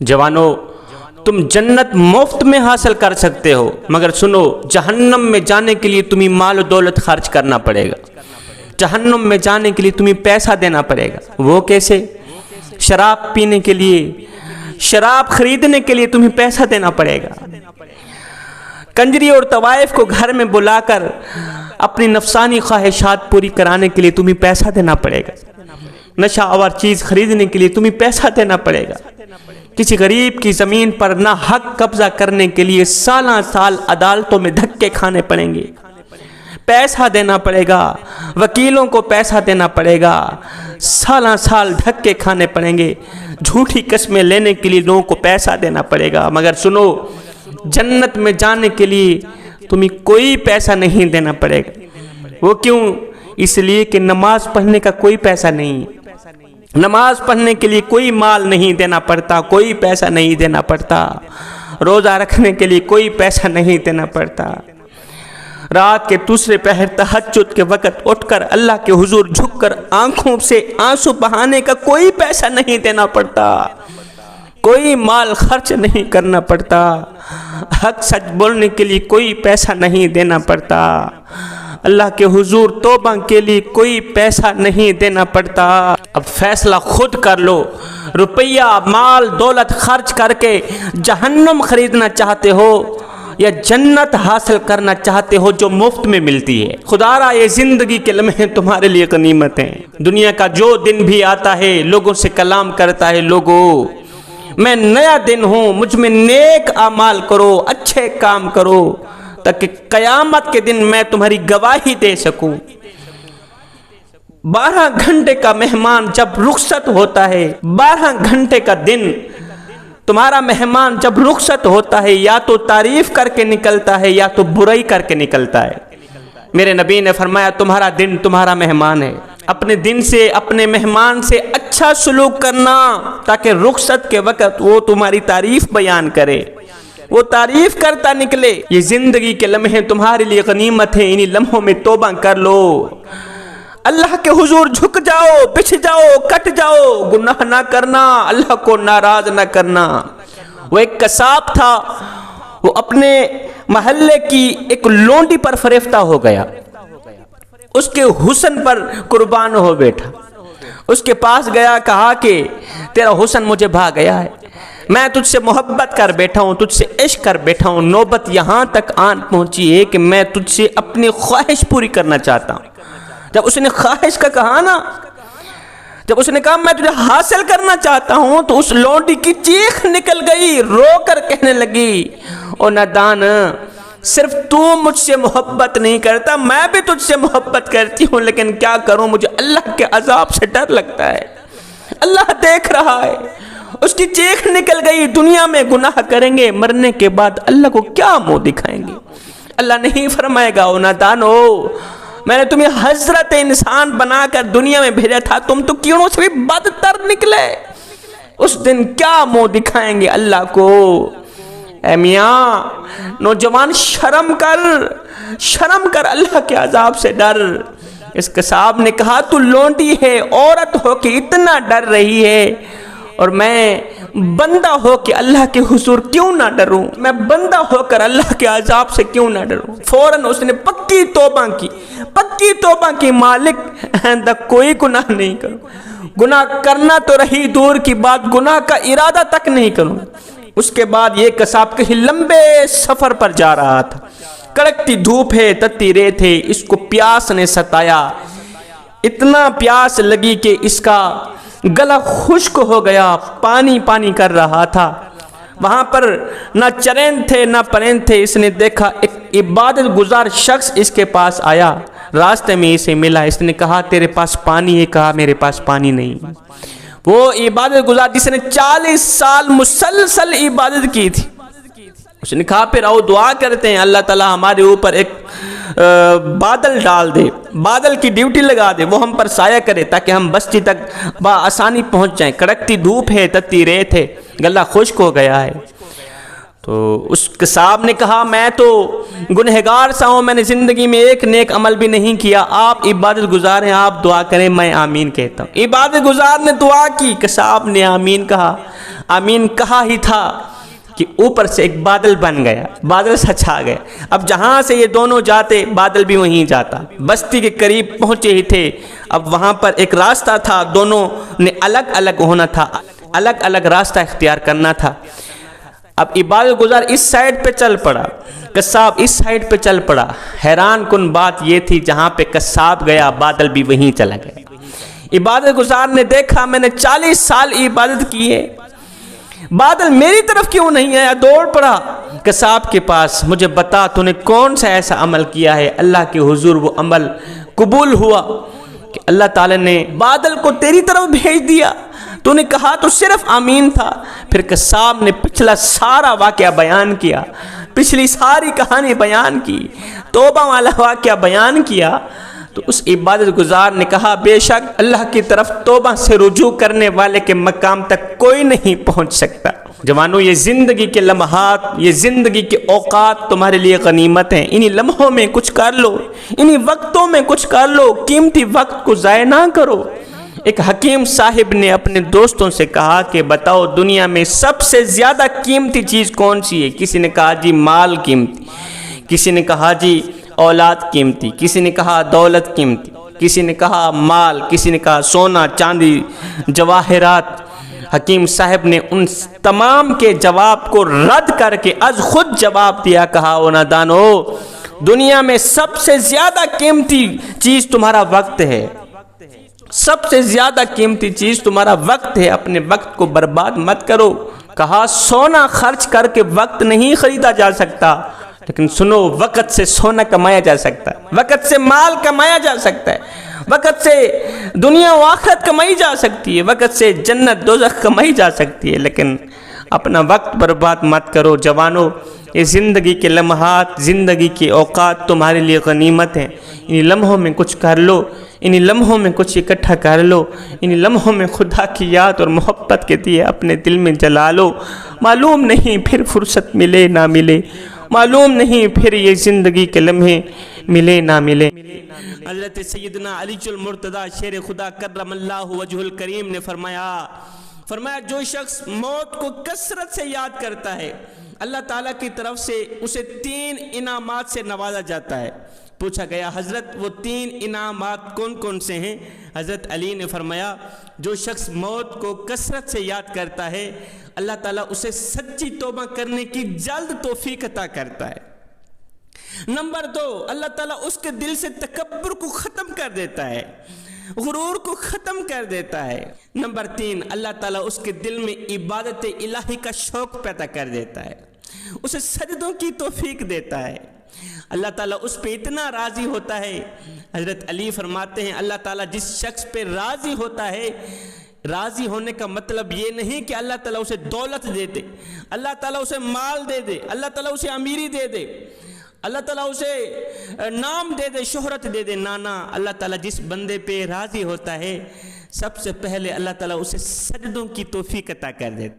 جوانو، تم جنت مفت میں حاصل کر سکتے ہو، مگر سنو، جہنم میں جانے کے لیے تمہیں مال و دولت خرچ کرنا پڑے گا۔ جہنم میں جانے کے لیے تمہیں پیسہ دینا پڑے گا۔ وہ کیسے؟ شراب پینے کے لیے، شراب خریدنے کے لیے تمہیں پیسہ دینا پڑے گا۔ کنجری اور طوائف کو گھر میں بلا کر اپنی نفسانی خواہشات پوری کرانے کے لیے تمہیں پیسہ دینا پڑے گا۔ نشہ آور چیز خریدنے کے لیے تمہیں پیسہ دینا پڑے گا۔ کسی غریب کی زمین پر نہ حق قبضہ کرنے کے لیے سالہ سال عدالتوں میں دھکے کھانے پڑیں گے، پیسہ دینا پڑے گا، وکیلوں کو پیسہ دینا پڑے گا، سالہ سال دھکے کھانے پڑیں گے، جھوٹی قسمیں لینے کے لیے لوگوں کو پیسہ دینا پڑے گا۔ مگر سنو، جنت میں جانے کے لیے تمہیں کوئی پیسہ نہیں دینا پڑے گا۔ وہ کیوں؟ اس لیے کہ نماز پڑھنے کا کوئی پیسہ نہیں، نماز پڑھنے کے لیے کوئی مال نہیں دینا پڑتا، کوئی پیسہ نہیں دینا پڑتا، روزہ رکھنے کے لیے کوئی پیسہ نہیں دینا پڑتا، رات کے دوسرے پہر تہجد کے وقت اٹھ کر اللہ کے حضور جھک کر آنکھوں سے آنسو بہانے کا کوئی پیسہ نہیں دینا پڑتا، کوئی مال خرچ نہیں کرنا پڑتا، حق سچ بولنے کے لیے کوئی پیسہ نہیں دینا پڑتا، اللہ کے حضور توبہ کے لیے کوئی پیسہ نہیں دینا پڑتا۔ اب فیصلہ خود کر لو، روپیہ مال دولت خرچ کر کے جہنم خریدنا چاہتے ہو یا جنت حاصل کرنا چاہتے ہو جو مفت میں ملتی ہے؟ خدا را یہ زندگی کے لمحے تمہارے لیے غنیمت ہیں۔ دنیا کا جو دن بھی آتا ہے لوگوں سے کلام کرتا ہے، لوگوں میں نیا دن ہوں، مجھ میں نیک اعمال کرو، اچھے کام کرو تاکہ قیامت کے دن میں تمہاری گواہی دے سکوں۔ 12 گھنٹے کا مہمان جب رخصت ہوتا ہے، 12 گھنٹے کا دن تمہارا مہمان جب رخصت ہوتا ہے، یا تو تعریف کر کے نکلتا ہے یا تو برائی کر کے نکلتا ہے۔ میرے نبی نے فرمایا تمہارا دن تمہارا مہمان ہے، اپنے دن سے اپنے مہمان سے اچھا سلوک کرنا تاکہ رخصت کے وقت وہ تمہاری تعریف بیان کرے، وہ تعریف کرتا نکلے۔ یہ زندگی کے لمحے تمہارے لیے غنیمت ہیں، انہی لمحوں میں توبہ کر لو، اللہ کے حضور جھک جاؤ، بچھ جاؤ، کٹ جاؤ، گناہ نہ کرنا، اللہ کو ناراض نہ کرنا۔ وہ ایک قصاب تھا، وہ اپنے محلے کی ایک لونڈی پر فریفتہ ہو گیا، اس کے حسن پر قربان ہو بیٹھا، اس کے پاس گیا، کہا کہ تیرا حسن مجھے بھا گیا ہے، میں تجھ سے محبت کر بیٹھا ہوں، تجھ سے عشق کر بیٹھا ہوں، نوبت یہاں تک آن پہنچی ہے کہ میں تجھ سے اپنی خواہش پوری کرنا چاہتا ہوں۔ جب اس نے خواہش کا کہا نا، جب اس نے کہا میں تجھے حاصل کرنا چاہتا ہوں، تو اس لونڈی کی چیخ نکل گئی، رو کر کہنے لگی، او نادان، صرف تو مجھ سے محبت نہیں کرتا، میں بھی تجھ سے محبت کرتی ہوں، لیکن کیا کروں، مجھے اللہ کے عذاب سے ڈر لگتا ہے، اللہ دیکھ رہا ہے۔ اس کی چیخ نکل گئی، دنیا میں گناہ کریں گے، مرنے کے بعد اللہ کو کیا منہ دکھائیں گے؟ اللہ نہیں فرمائے گا او نادانو، میں نے تمہیں حضرت انسان بنا کر دنیا میں بھیجا تھا، تم تو کیڑوں سے بھی بدتر نکلے، اس دن کیا منہ دکھائیں گے اللہ کو؟ اے میاں نوجوان، شرم کر، اللہ کے عذاب سے ڈر۔ اس قصاب نے کہا تو لونڈی ہے، عورت ہو کے اتنا ڈر رہی ہے، اور میں بندہ ہو کے اللہ کے حضور کیوں نہ ڈروں، میں بندہ ہو کر اللہ کے عذاب سے کیوں نہ ڈروں؟ فوراً اس نے پکی توبہ کی، مالک آئندہ کوئی گناہ نہیں کروں، گناہ کرنا تو رہی دور کی بات، گناہ کا ارادہ تک نہیں کروں۔ اس کے بعد یہ قصاب کہیں لمبے سفر پر جا رہا تھا، کڑکتی دھوپ ہے، تتی ریت ہے، اس کو پیاس نے ستایا، اتنا پیاس لگی کہ اس کا گلا خشک ہو گیا، پانی کر رہا تھا۔ وہاں پر نہ چرند تھے نہ پرند تھے۔ اس نے دیکھا ایک عبادت گزار شخص اس کے پاس آیا، راستے میں اسے ملا، اس نے کہا تیرے پاس پانی ہے؟ کہا میرے پاس پانی نہیں۔ وہ عبادت گزار جس نے 40 سال مسلسل عبادت کی تھی، اس نے کہا پھر آؤ دعا کرتے ہیں، اللہ تعالیٰ ہمارے اوپر ایک بادل ڈال دے، بادل کی ڈیوٹی لگا دے، وہ ہم پر سایہ کرے تاکہ ہم بستی تک بآسانی پہنچ جائیں۔ کڑکتی دھوپ ہے، تتی ریت ہے، گلا خشک ہو گیا ہے۔ تو اس قصاب نے کہا میں تو گنہگار سا ہوں، میں نے زندگی میں ایک نیک عمل بھی نہیں کیا، آپ عبادت گزار ہیں، آپ دعا کریں، میں آمین کہتا ہوں۔ عبادت گزار نے دعا کی، قصاب نے آمین کہا۔ آمین کہا ہی تھا کہ اوپر سے ایک بادل بن گیا، بادل سا چھا گیا۔ اب جہاں سے یہ دونوں جاتے بادل بھی وہیں جاتا، بستی کے قریب پہنچے ہی تھے۔ اب وہاں پر ایک راستہ تھا، دونوں نے الگ الگ ہونا تھا، الگ الگ راستہ اختیار کرنا تھا۔ اب عبادت گزار اس سائیڈ پہ چل پڑا، قصاب اس سائیڈ پہ چل پڑا۔ حیران کن بات یہ تھی جہاں پہ قصاب گیا بادل بھی وہیں چلا گیا۔ عبادت گزار نے دیکھا میں نے 40 سال عبادت کی ہے، بادل میری طرف کیوں نہیں آیا؟ دوڑ پڑا قصاب کے پاس، مجھے بتا تو نے کون سا ایسا عمل کیا ہے اللہ کے حضور وہ عمل قبول ہوا کہ اللہ تعالی نے بادل کو تیری طرف بھیج دیا؟ تو نے کہا تو صرف آمین تھا۔ پھر قصاب نے پچھلا سارا واقعہ بیان کیا، پچھلی ساری کہانی بیان کی، توبہ والا واقعہ بیان کیا۔ تو اس عبادت گزار نے کہا بے شک اللہ کی طرف توبہ سے رجوع کرنے والے کے مقام تک کوئی نہیں پہنچ سکتا۔ جوانوں، یہ زندگی کے لمحات، یہ زندگی کے اوقات تمہارے لیے غنیمت ہیں، انہی لمحوں میں کچھ کر لو، انہی وقتوں میں کچھ کر لو، قیمتی وقت کو ضائع نہ کرو۔ ایک حکیم صاحب نے اپنے دوستوں سے کہا کہ بتاؤ دنیا میں سب سے زیادہ قیمتی چیز کون سی ہے؟ کسی نے کہا جی مال قیمتی، کسی نے کہا جی اولاد قیمتی، کسی نے کہا دولت قیمتی، کسی نے کہا مال، کسی نے کہا سونا چاندی جواہرات۔ حکیم صاحب نے ان تمام کے جواب کو رد کر کے از خود جواب دیا، کہا او نادانو، دنیا میں سب سے زیادہ قیمتی چیز تمہارا وقت ہے، سب سے زیادہ قیمتی چیز تمہارا وقت ہے، اپنے وقت کو برباد مت کرو۔ کہا سونا خرچ کر کے وقت نہیں خریدا جا سکتا، لیکن سنو وقت سے سونا کمایا جا سکتا ہے، وقت سے مال کمایا جا سکتا ہے، وقت سے دنیا و آخرت کمائی جا سکتی ہے، وقت سے جنت دوزخ کمائی جا سکتی ہے، لیکن اپنا وقت برباد مت کرو۔ جوانوں، یہ زندگی کے لمحات، زندگی کے اوقات تمہارے لیے غنیمت ہیں، انہی لمحوں میں کچھ کر لو، انہی لمحوں میں کچھ اکٹھا کر لو، انہی لمحوں میں خدا کی یاد اور محبت کے دیے اپنے دل میں جلا لو۔ معلوم نہیں پھر فرصت ملے نہ ملے، معلوم نہیں پھر یہ زندگی کے لمحے ملے نہ ملے۔ حضرت سیدنا علی المرتضیٰ شیر خدا کرم اللہ وجہ الکریم نے فرمایا جو شخص موت کو کثرت سے یاد کرتا ہے اللہ تعالیٰ کی طرف سے اسے 3 انعامات سے نوازا جاتا ہے۔ پوچھا گیا حضرت وہ 3 انعامات کون کون سے ہیں؟ حضرت علی نے فرمایا جو شخص موت کو کثرت سے یاد کرتا ہے اللہ تعالیٰ اسے سچی توبہ کرنے کی جلد توفیق عطا کرتا ہے۔ نمبر 2، اللہ تعالیٰ اس کے دل سے تکبر کو ختم کر دیتا ہے، غرور کو ختم کر دیتا ہے۔ نمبر 3، اللہ تعالیٰ اس کے دل میں عبادت الہی کا شوق پیدا کر دیتا ہے، اسے سجدوں کی توفیق دیتا ہے۔ اللہ تعالیٰ اس پہ اتنا راضی ہوتا ہے، حضرت علی فرماتے ہیں اللہ تعالیٰ جس شخص پہ راضی ہوتا ہے، راضی ہونے کا مطلب یہ نہیں کہ اللہ تعالیٰ اسے دولت دے دے، اللہ تعالیٰ اسے مال دے دے، اللہ تعالیٰ اسے امیری دے دے، اللہ تعالیٰ اسے نام دے دے، شہرت دے دے، نانا اللہ تعالیٰ جس بندے پہ راضی ہوتا ہے سب سے پہلے اللہ تعالیٰ اسے سجدوں کی توفیق عطا کر دیتا ہے۔